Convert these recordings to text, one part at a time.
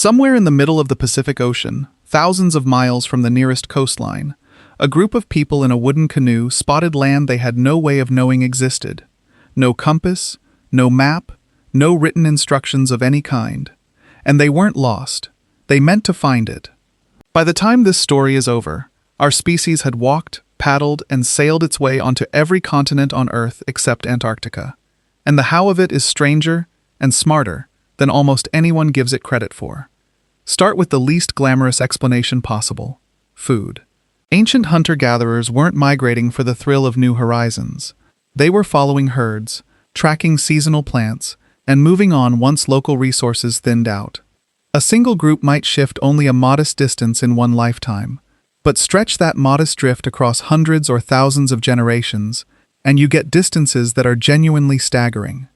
Somewhere in the middle of the Pacific Ocean, thousands of miles from the nearest coastline, a group of people in a wooden canoe spotted land they had no way of knowing existed. No compass, no map, no written instructions of any kind. And they weren't lost. They meant to find it. By the time this story is over, our species had walked, paddled, and sailed its way onto every continent on Earth except Antarctica. And the how of it is stranger and smarter than almost anyone gives it credit for. Start with the least glamorous explanation possible: food. Ancient hunter-gatherers weren't migrating for the thrill of new horizons. They were following herds, tracking seasonal plants, and moving on once local resources thinned out. A single group might shift only a modest distance in one lifetime, but stretch that modest drift across hundreds or thousands of generations, and you get distances that are genuinely staggering.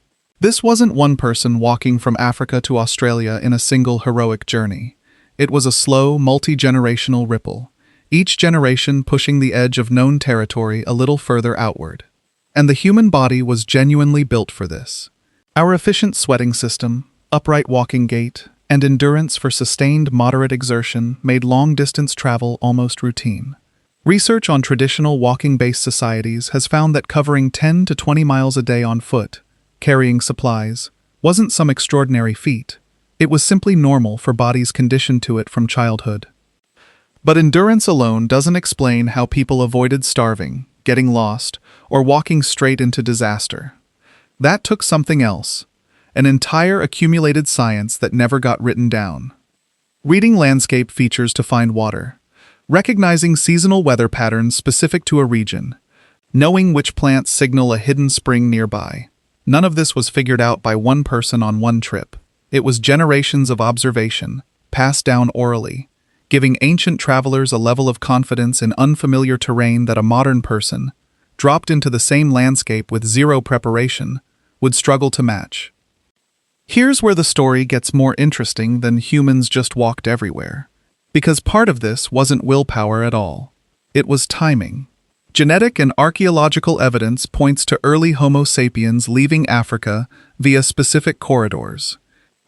This wasn't one person walking from Africa to Australia in a single heroic journey. It was a slow, multi-generational ripple, each generation pushing the edge of known territory a little further outward. And the human body was genuinely built for this. Our efficient sweating system, upright walking gait, and endurance for sustained moderate exertion made long-distance travel almost routine. Research on traditional walking-based societies has found that covering 10 to 20 miles a day on foot, carrying supplies, wasn't some extraordinary feat. It was simply normal for bodies conditioned to it from childhood. But endurance alone doesn't explain how people avoided starving, getting lost, or walking straight into disaster. That took something else, an entire accumulated science that never got written down. Reading landscape features to find water, recognizing seasonal weather patterns specific to a region, knowing which plants signal a hidden spring nearby. None of this was figured out by one person on one trip. It was generations of observation, passed down orally, giving ancient travelers a level of confidence in unfamiliar terrain that a modern person, dropped into the same landscape with zero preparation, would struggle to match. Here's where the story gets more interesting than humans just walked everywhere. Because part of this wasn't willpower at all. It was timing. Genetic and archaeological evidence points to early Homo sapiens leaving Africa via specific corridors,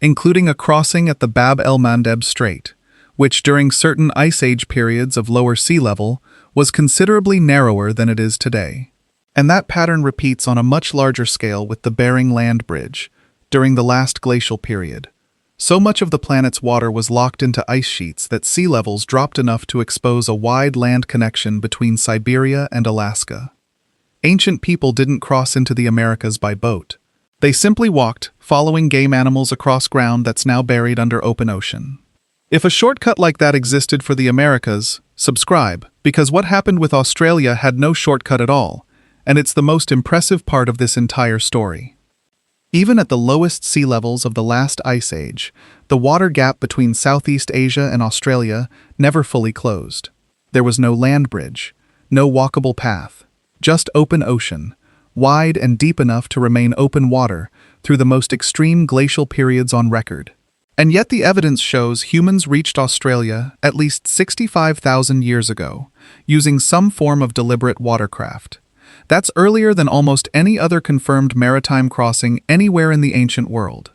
including a crossing at the Bab el-Mandeb Strait, which during certain Ice Age periods of lower sea level was considerably narrower than it is today. And that pattern repeats on a much larger scale with the Bering Land Bridge during the last glacial period. So much of the planet's water was locked into ice sheets that sea levels dropped enough to expose a wide land connection between Siberia and Alaska. Ancient people didn't cross into the Americas by boat. They simply walked, following game animals across ground that's now buried under open ocean. If a shortcut like that existed for the Americas, subscribe, because what happened with Australia had no shortcut at all, and it's the most impressive part of this entire story. Even at the lowest sea levels of the last ice age, the water gap between Southeast Asia and Australia never fully closed. There was no land bridge, no walkable path, just open ocean, wide and deep enough to remain open water through the most extreme glacial periods on record. And yet the evidence shows humans reached Australia at least 65,000 years ago, using some form of deliberate watercraft. That's earlier than almost any other confirmed maritime crossing anywhere in the ancient world,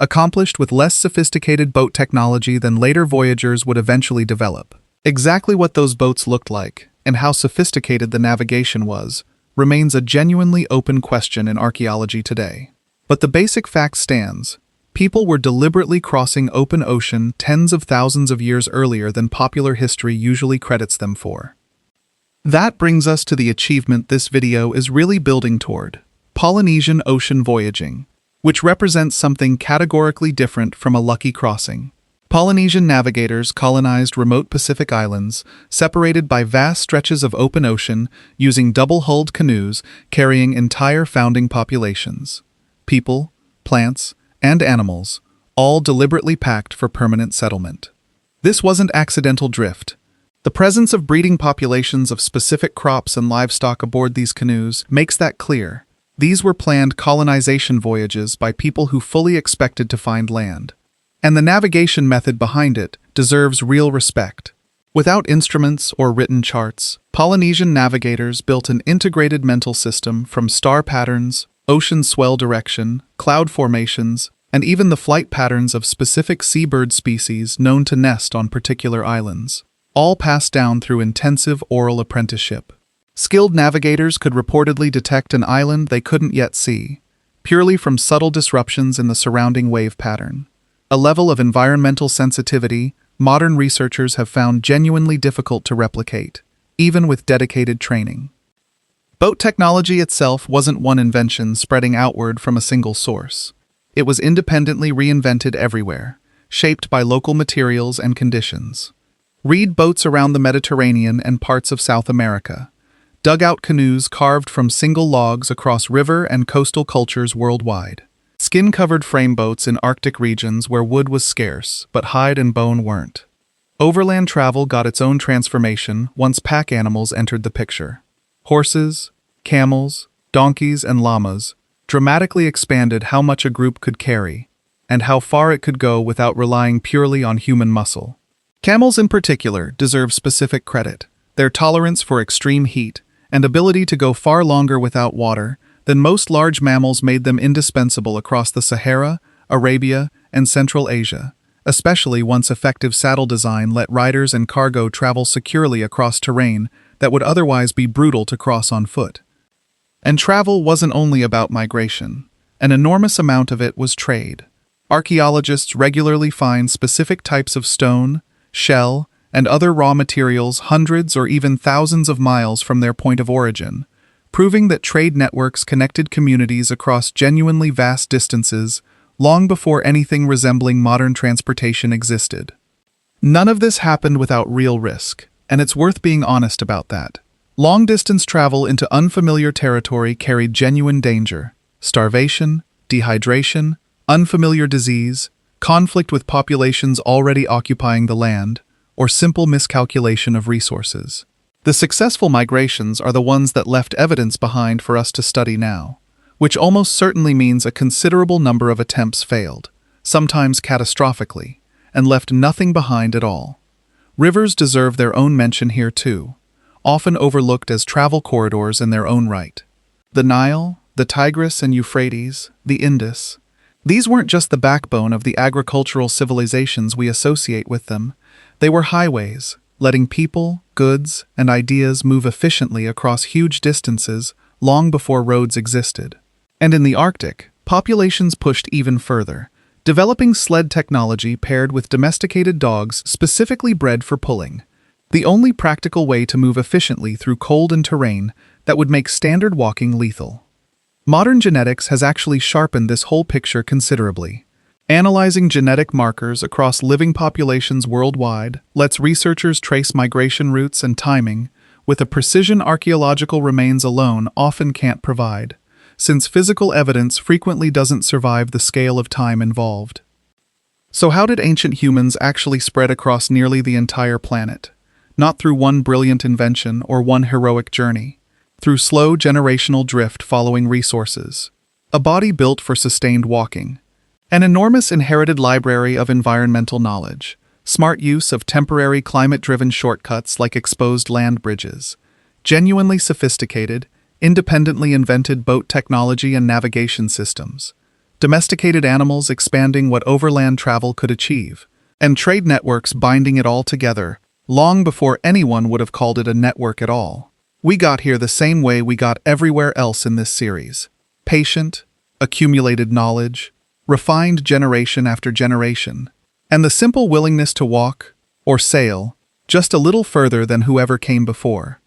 accomplished with less sophisticated boat technology than later voyagers would eventually develop. Exactly what those boats looked like, and how sophisticated the navigation was, remains a genuinely open question in archaeology today. But the basic fact stands. People were deliberately crossing open ocean tens of thousands of years earlier than popular history usually credits them for. That brings us to the achievement this video is really building toward: Polynesian ocean voyaging, which represents something categorically different from a lucky crossing. Polynesian navigators colonized remote Pacific islands, separated by vast stretches of open ocean, using double-hulled canoes carrying entire founding populations. People, plants, and animals, all deliberately packed for permanent settlement. This wasn't accidental drift. The presence of breeding populations of specific crops and livestock aboard these canoes makes that clear. These were planned colonization voyages by people who fully expected to find land. And the navigation method behind it deserves real respect. Without instruments or written charts, Polynesian navigators built an integrated mental system from star patterns, ocean swell direction, cloud formations, and even the flight patterns of specific seabird species known to nest on particular islands, all passed down through intensive oral apprenticeship. Skilled navigators could reportedly detect an island they couldn't yet see, purely from subtle disruptions in the surrounding wave pattern. A level of environmental sensitivity modern researchers have found genuinely difficult to replicate, even with dedicated training. Boat technology itself wasn't one invention spreading outward from a single source. It was independently reinvented everywhere, shaped by local materials and conditions. Reed boats around the Mediterranean and parts of South America, dugout canoes carved from single logs across river and coastal cultures worldwide, skin-covered frame boats in Arctic regions where wood was scarce, but hide and bone weren't. Overland travel got its own transformation once pack animals entered the picture. Horses, camels, donkeys, and llamas dramatically expanded how much a group could carry, and how far it could go without relying purely on human muscle. Camels in particular deserve specific credit. Their tolerance for extreme heat and ability to go far longer without water than most large mammals made them indispensable across the Sahara, Arabia, and Central Asia, especially once effective saddle design let riders and cargo travel securely across terrain that would otherwise be brutal to cross on foot. And travel wasn't only about migration. An enormous amount of it was trade. Archaeologists regularly find specific types of stone, shell, and other raw materials hundreds or even thousands of miles from their point of origin, proving that trade networks connected communities across genuinely vast distances long before anything resembling modern transportation existed. None of this happened without real risk, and it's worth being honest about that. Long-distance travel into unfamiliar territory carried genuine danger: starvation, dehydration, unfamiliar disease, conflict with populations already occupying the land, or simple miscalculation of resources. The successful migrations are the ones that left evidence behind for us to study now, which almost certainly means a considerable number of attempts failed, sometimes catastrophically, and left nothing behind at all. Rivers deserve their own mention here too, often overlooked as travel corridors in their own right. The Nile, the Tigris and Euphrates, the Indus. These weren't just the backbone of the agricultural civilizations we associate with them. They were highways, letting people, goods, and ideas move efficiently across huge distances long before roads existed. And in the Arctic, populations pushed even further, developing sled technology paired with domesticated dogs specifically bred for pulling, the only practical way to move efficiently through cold and terrain that would make standard walking lethal. Modern genetics has actually sharpened this whole picture considerably. Analyzing genetic markers across living populations worldwide lets researchers trace migration routes and timing with a precision archaeological remains alone often can't provide, since physical evidence frequently doesn't survive the scale of time involved. So how did ancient humans actually spread across nearly the entire planet? Not through one brilliant invention or one heroic journey. Through slow generational drift following resources. A body built for sustained walking. An enormous inherited library of environmental knowledge. Smart use of temporary climate-driven shortcuts like exposed land bridges. Genuinely sophisticated, independently invented boat technology and navigation systems. Domesticated animals expanding what overland travel could achieve. And trade networks binding it all together, long before anyone would have called it a network at all. We got here the same way we got everywhere else in this series. Patient, accumulated knowledge, refined generation after generation, and the simple willingness to walk, or sail, just a little further than whoever came before.